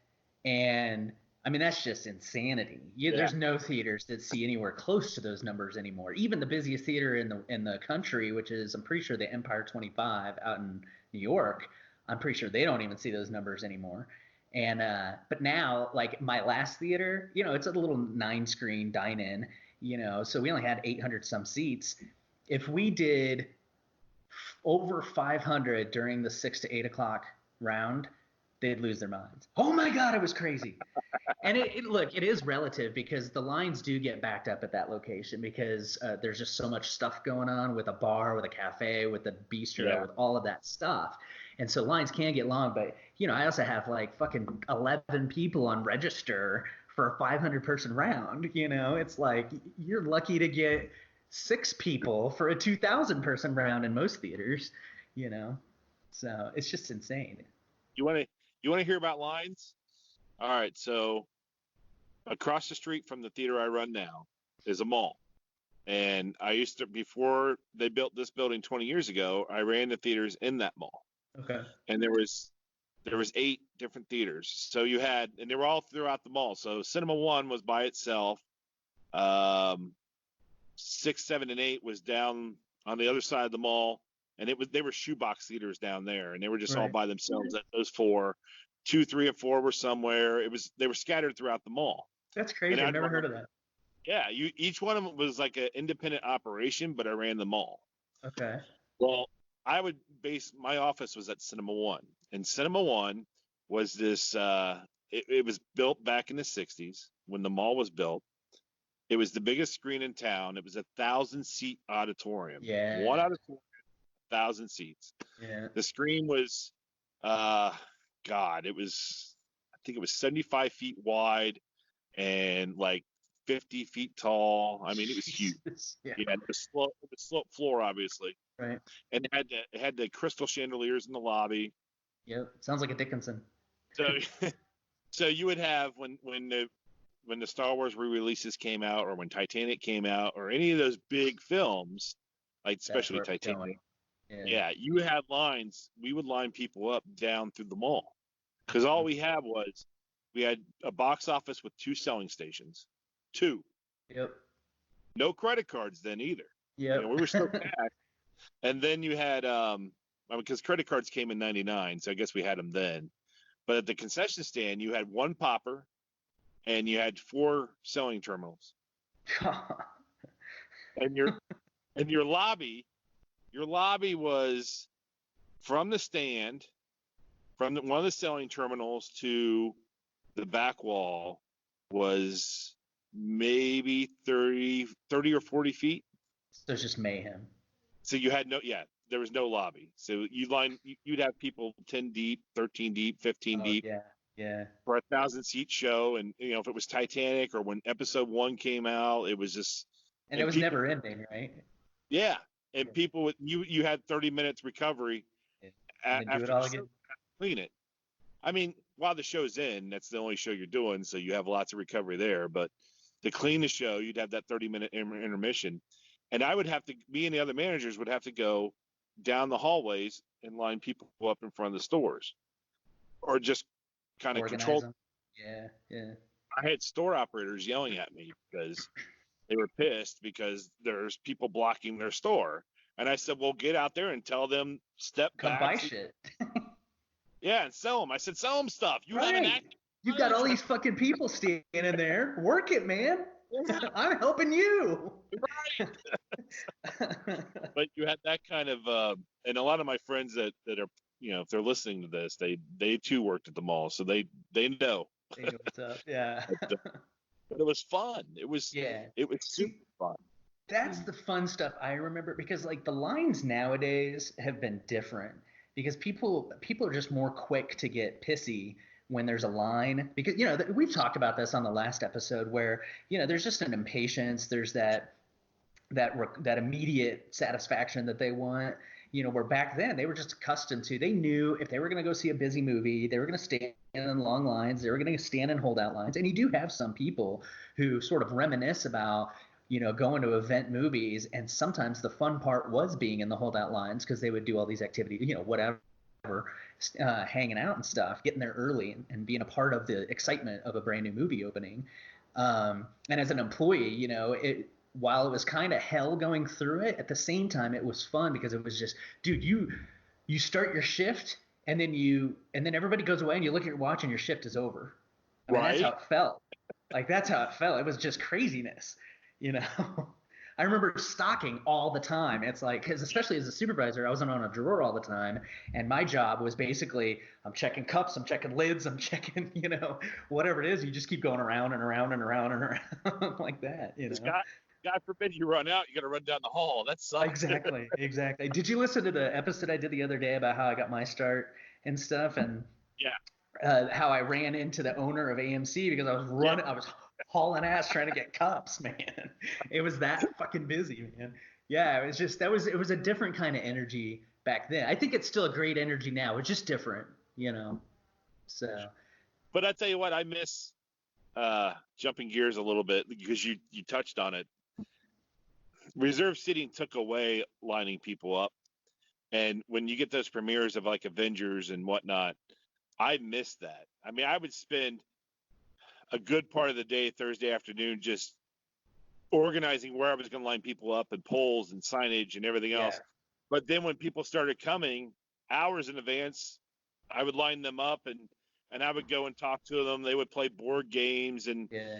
And I mean, that's just insanity. There's no theaters that see anywhere close to those numbers anymore. Even the busiest theater in the country, which is, I'm pretty sure, the Empire 25 out in New York, I'm pretty sure they don't even see those numbers anymore. And but now, like my last theater, it's a little 9-screen dine-in, so we only had 800 some seats. If we did over 500 during the 6 to 8 o'clock round, they'd lose their minds. Oh my God, it was crazy. And it is relative, because the lines do get backed up at that location, because there's just so much stuff going on with a bar, with a cafe, with the bistro, with all of that stuff. And so lines can get long, but I also have like fucking 11 people on register for a 500 person round. It's like, you're lucky to get 6 people for a 2,000 person round in most theaters, you know. So it's just insane. You want to hear about lines? All right, so across the street from the theater I run now is a mall. And I used to, before they built this building 20 years ago, I ran the theaters in that mall. Okay. And there was 8 different theaters. So you had, and they were all throughout the mall. So Cinema 1 was by itself. 6, 7, and 8 was down on the other side of the mall, and they were shoebox theaters down there, and they were just all by themselves. Those 4, 2, 3, and 4 were somewhere. They were scattered throughout the mall. That's crazy. I've never heard of that. Yeah, each one of them was like an independent operation, but I ran them all. Okay. Well, my office was at Cinema 1, and Cinema 1 was this. It was built back in the 60s when the mall was built. It was the biggest screen in town. It was 1,000-seat auditorium. Yeah. One auditorium, 1,000 seats. Yeah. The screen was, it was, I think it was 75 feet wide and like 50 feet tall. I mean, it was huge. Yeah. It was slope floor, obviously. Right. And it had the crystal chandeliers in the lobby. Yep. Sounds like a Dickinson. So you would have when the Star Wars re-releases came out, or when Titanic came out, or any of those big films, like especially Titanic, you had lines. We would line people up down through the mall because all we had a box office with 2 selling stations. 2. Yep. No credit cards then either. Yeah. We were still cash. And then you had because credit cards came in '99, so I guess we had them then. But at the concession stand, you had 1 popper. And you had 4 selling terminals. And your lobby was from the stand, from one of the selling terminals to the back wall was maybe 30 or 40 feet. So it's just mayhem. So you had there was no lobby. So you'd have people 10 deep, 13 deep, 15 deep. Yeah. Yeah. For a 1,000-seat show, and if it was Titanic or when Episode 1 came out, it was just. And it was never ending, right? Yeah, and people you had 30 minutes recovery after do it all again. Clean it. I mean, while the show's in, that's the only show you're doing, so you have lots of recovery there. But to clean the show, you'd have that 30-minute intermission, and me and the other managers would have to go down the hallways and line people up in front of the stores, or just kind of control them. Yeah. I had store operators yelling at me because they were pissed because there's people blocking their store. And I said, well, get out there and tell them step back. Come buy shit. Yeah, and sell them. I said, sell them stuff. You have an act. You've got all these fucking people standing in there. Work it, man. I'm helping you. Right. But you had that kind of, and a lot of my friends that are, if they're listening to this, they too worked at the mall, so they know. They know what's up. Yeah. But it was fun. It was super fun. That's the fun stuff I remember, because like the lines nowadays have been different because people are just more quick to get pissy when there's a line, because we've talked about this on the last episode where there's just an impatience, there's that immediate satisfaction that they want. Where back then they were just accustomed to, they knew if they were going to go see a busy movie, they were going to stand in long lines, they were going to stand in holdout lines. And you do have some people who sort of reminisce about, going to event movies, and sometimes the fun part was being in the holdout lines because they would do all these activities, whatever, hanging out and stuff, getting there early and being a part of the excitement of a brand new movie opening. And as an employee, while it was kind of hell going through it, at the same time it was fun because it was just, dude, you start your shift and then everybody goes away and you look at your watch and your shift is over. I mean, That's how it felt. That's how it felt. It was just craziness, I remember stocking all the time. It's like, because especially as a supervisor, I wasn't on a drawer all the time, and my job was basically, I'm checking cups, I'm checking lids, I'm checking, whatever it is. You just keep going around and around and around and around like that. God forbid you run out, you got to run down the hall. That sucks. Exactly. Did you listen to the episode I did the other day about how I got my start and stuff, and how I ran into the owner of AMC because I was running, I was hauling ass trying to get cups, man. It was that fucking busy, man. Yeah, it was just it was a different kind of energy back then. I think it's still a great energy now. It's just different, you know. So But I tell you what, I miss jumping gears a little bit because you touched on it. Reserve seating took away lining people up, and when you get those premieres of like Avengers and whatnot, I miss that. I mean, I would spend a good part of the day Thursday afternoon just organizing where I was going to line people up and polls and signage and everything yeah, else. But then when people started coming hours in advance, I would line them up and I would go and talk to them. They would play board games, and yeah.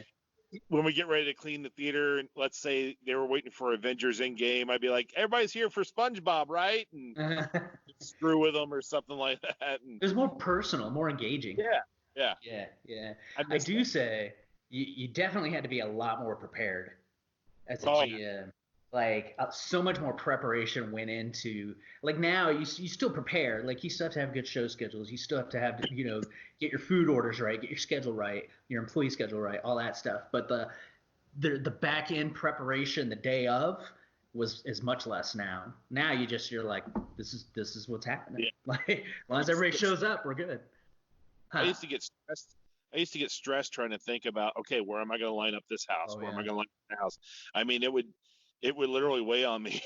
when we get ready to clean the theater, and let's say they were waiting for Avengers Endgame, I'd be like, "Everybody's here for SpongeBob, right?" And It screw with them or something like that. And was more personal, more engaging. yeah, yeah, Yeah, yeah. I I missed do that. say you definitely had to be a lot more prepared as a Oh yeah, GM. Like so much more preparation went into like now you still prepare. Like you still have to have good show schedules. You still have to have get your food orders right, get your schedule right, your employee schedule right, all that stuff. But the back end preparation the day of is much less now. Now you're like this is what's happening. yeah. Like as I long as used to everybody get shows up, we're good. I Huh. used to get stressed. I used to get stressed trying to think about, okay, where am I going to line up this house? Oh Where am I yeah. going to line up the house? I mean, it would literally weigh on me.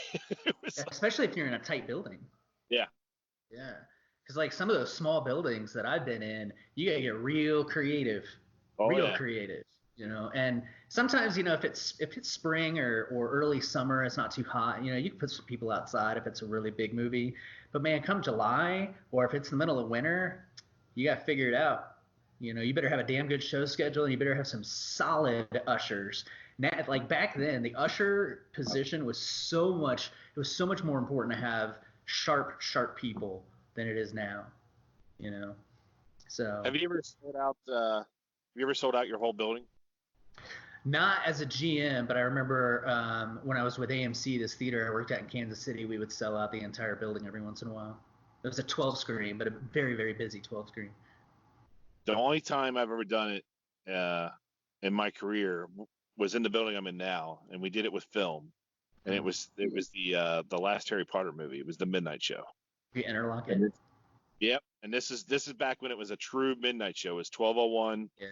It was like, Especially if you're in a tight building. yeah, Yeah. Because like some of those small buildings that I've been in, you gotta get oh real yeah, creative, And sometimes, if it's spring or early summer, it's not too hot. You can put some people outside if it's a really big movie. But man, come July or if it's the middle of winter, you gotta figure it out. You better have a damn good show schedule and you better have some solid ushers. Now, like back then, the usher position was it was so much more important to have sharp people than it is now, you know. So have you ever sold out? Have you ever sold out your whole building? not as a GM, but I remember when I was with AMC, this theater I worked at in Kansas City, we would sell out the entire building every once in a while. It was a 12 screen, but a very very busy 12 screen. The only time I've ever done it in my career was in the building I'm in now, and we did it with film, and Hmm. it was the last Harry Potter movie. It was the Midnight Show. You interlock And it. yep, and this is back when it was a true midnight show. It was 12:01. Yeah.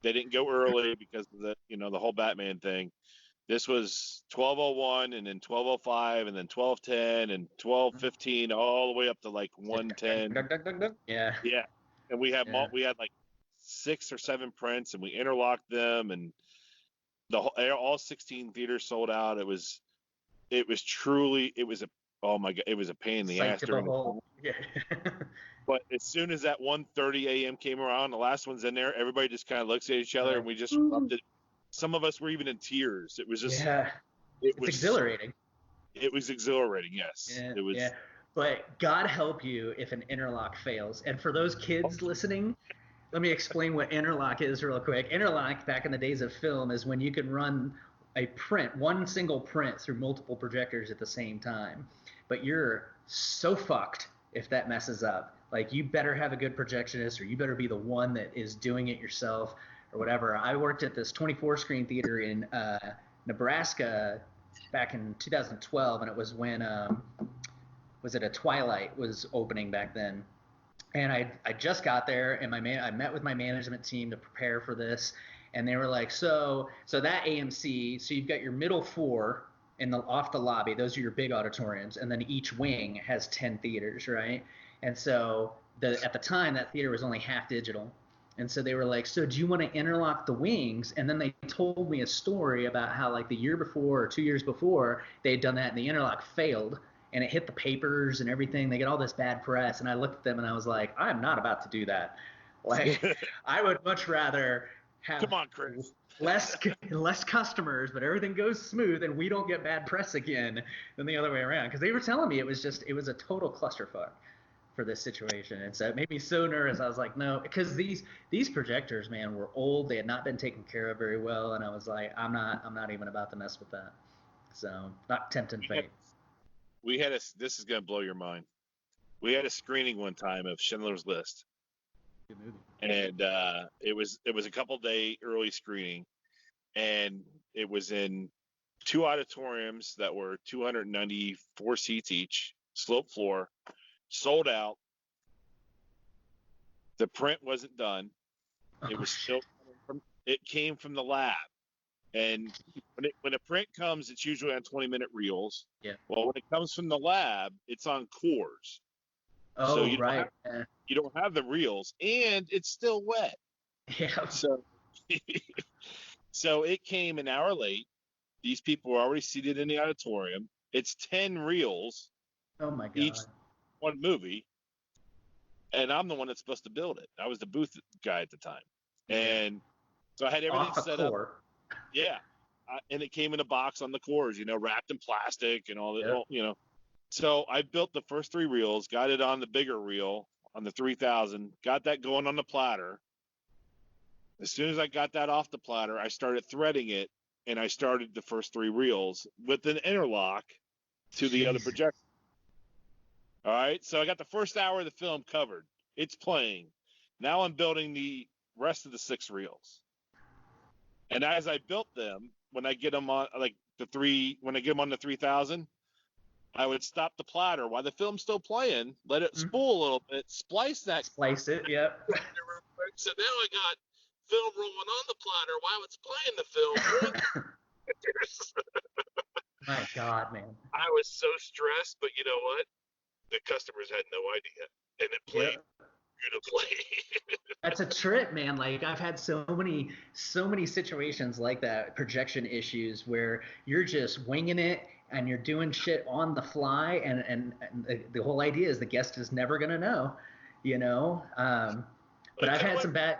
They didn't go early because of the whole Batman thing. This was 12:01 and then 12:05 and then 12:10 and 12:15 all the way up to like 1:10. Yeah. Yeah, and we had Yeah. we had like 6 or 7 prints and we interlocked them, and all 16 theaters sold out. It was truly it was a oh my god, it was a pain in the Sight ass to during the behold. time. Yeah. But as soon as that 1:30 a.m. came around, the last one's in there, everybody just kind of looks at each other and Like, we just ooh. erupted. Some of us were even in tears. It was just, Yeah. it It's was so, exhilarating. it was exhilarating. Yes, Yeah, it yeah. was. But God help you if an interlock fails. And for those kids listening, let me explain what interlock is real quick. Interlock, back in the days of film, is when you can run one single print through multiple projectors at the same time. But you're so fucked if that messes up. Like, you better have a good projectionist or you better be the one that is doing it yourself or whatever. I worked at this 24 screen theater in Nebraska back in 2012, and it was when was it a Twilight was opening back then, and I just got there, and I met with my management team to prepare for this, and they were like, so that AMC, so you've got your middle four in the off the lobby, those are your big auditoriums, and then each wing has 10 theaters, right? And so at the time that theater was only half digital. And so they were like, so do you want to interlock the wings? And then they told me a story about how like the year before or 2 years before they had done that and the interlock failed and it hit the papers and everything. They get all this bad press. And I looked at them and I was like, I'm not about to do that. Like, I would much rather have Come on, Chris. less less customers, but everything goes smooth and we don't get bad press again than the other way around. Because they were telling me it was a total clusterfuck for this situation. And so it made me so nervous. I was like, no, because these projectors, man, were old. They had not been taken care of very well. And I was like, I'm not even about to mess with that. So not tempting We had, fate. we had a. This is gonna blow your mind. We had a screening one time of Schindler's List, Good movie. and it was a couple day early screening, and it was in 2 auditoriums that were 294 seats each, slope floor, sold out. The print wasn't done. It was still it came from the lab. And when a print comes, it's usually on 20-minute reels. Yeah. Well, when it comes from the lab, it's on cores. Oh, so right. You don't have the reels, and it's still wet. Yeah. So, so it came an hour late. These people were already seated in the auditorium. It's 10 reels. Oh my God. Each one movie. And I'm the one that's supposed to build it. I was the booth guy at the time. And so I had everything set up. Yeah. And it came in a box on the cores, wrapped in plastic and all that, So I built the first 3 reels, got it on the bigger reel on the 3000, got that going on the platter. As soon as I got that off the platter, I started threading it, and I started the first 3 reels with an interlock to the other projector. All right, so I got the first hour of the film covered. It's playing. Now I'm building the rest of the 6 reels. And as I built them, when I get them on when I get them on the 3000, I would stop the platter while the film's still playing, let it spool a little bit, splice it, yep. So now I got film rolling on the platter while it's playing the film. My God, man. I was so stressed, but you know what? The customers had no idea, and it played beautifully. That's a trip, man. Like, I've had so many situations like that, projection issues, where you're just winging it and you're doing shit on the fly, and the whole idea is the guest is never gonna know, But I've had some bad.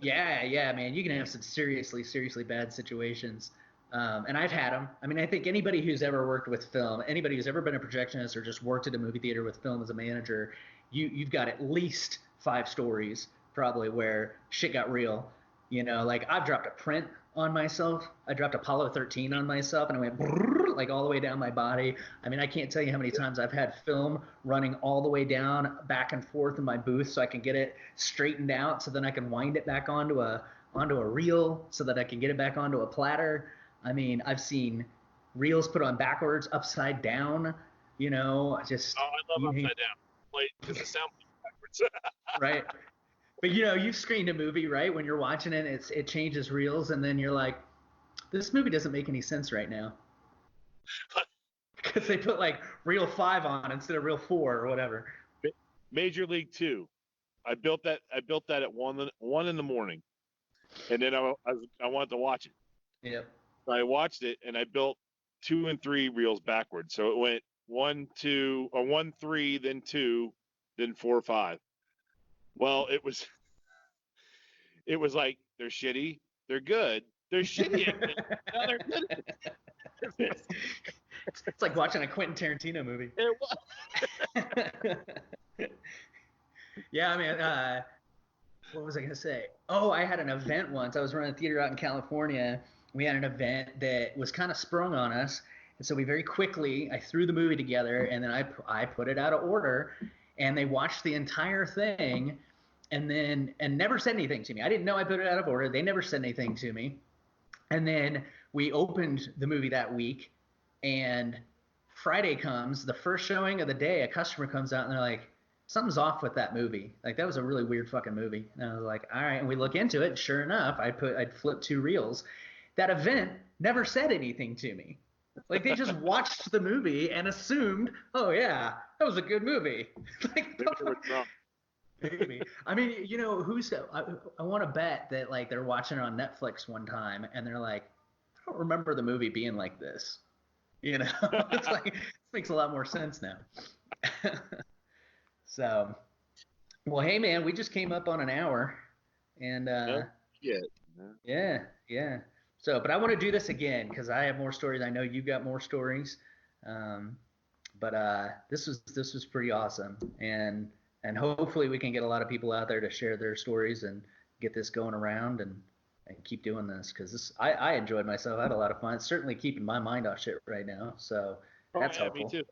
Yeah, man. You can have some seriously bad situations. And I've had them. I mean, I think anybody who's ever worked with film, anybody who's ever been a projectionist or just worked at a movie theater with film as a manager, you've got at least 5 stories probably where shit got real. Like, I've dropped a print on myself. I dropped Apollo 13 on myself, and I went brrr, like all the way down my body. I mean, I can't tell you how many times I've had film running all the way down, back and forth in my booth so I can get it straightened out, so then I can wind it back onto a reel so that I can get it back onto a platter. I mean, I've seen reels put on backwards, upside down, just. Oh, I love upside down. Like, because the sound backwards. Right. But, you've screened a movie, right? When you're watching it, it changes reels, and then you're like, this movie doesn't make any sense right now. Because they put, like, reel 5 on instead of reel 4 or whatever. Major League 2. I built that at 1 in the morning, and then I wanted to watch it. Yep. I watched it, and I built 2 and 3 reels backwards. So it went 1, 2, or 1, 3, then 2, then 4, 5. Well, it was like, they're shitty, they're good, they're shitty, now they're good. It's like watching a Quentin Tarantino movie. It was. Yeah, I mean, what was I gonna say? Oh, I had an event once. I was running a theater out in California. We had an event that was kind of sprung on us, and so I threw the movie together, and then I put it out of order, and they watched the entire thing, and never said anything to me. I didn't know I put it out of order. They never said anything to me, and then we opened the movie that week, and Friday comes, the first showing of the day. A customer comes out, and they're like, something's off with that movie. Like, that was a really weird fucking movie. And I was like, all right. And we look into it. And sure enough, I'd flipped 2 reels. That event never said anything to me. Like, they just watched the movie and assumed, oh yeah, that was a good movie. Like, maybe. I mean, I want to bet that, like, they're watching it on Netflix one time and they're like, I don't remember the movie being like this. It's like, this makes a lot more sense now. So, well, hey man, we just came up on an hour, and yeah. So, but I want to do this again because I have more stories. I know you've got more stories, but this was pretty awesome, and hopefully we can get a lot of people out there to share their stories and get this going around and keep doing this because I enjoyed myself. I had a lot of fun. It's certainly keeping my mind off shit right now, so that's helpful. Me too.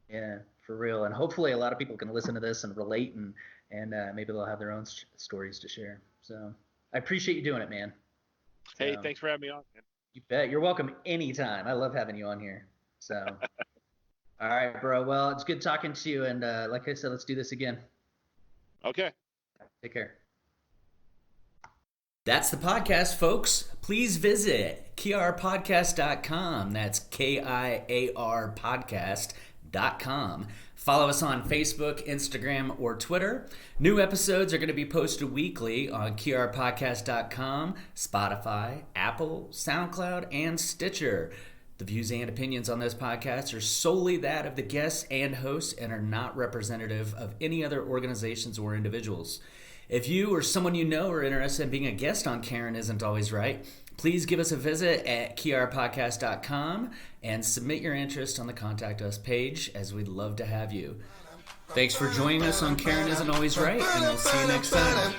Yeah, for real. And hopefully a lot of people can listen to this and relate and maybe they'll have their own stories to share. So I appreciate you doing it, man. Hey, So, thanks for having me on, man. you bet. You're welcome anytime. I love having you on here. So, all right, bro. Well, it's good talking to you. And like I said, let's do this again. Okay. Take care. That's the podcast, folks. Please visit kiarpodcast.com. That's KIAR podcast.com. Follow us on Facebook, Instagram, or Twitter. New episodes are going to be posted weekly on kiarpodcast.com, Spotify, Apple, SoundCloud, and Stitcher. The views and opinions on this podcast are solely that of the guests and hosts and are not representative of any other organizations or individuals. If you or someone you know are interested in being a guest on Karen Isn't Always Right, please give us a visit at kiarpodcast.com and submit your interest on the Contact Us page, as we'd love to have you. Thanks for joining us on Karen Isn't Always Right, and we'll see you next time.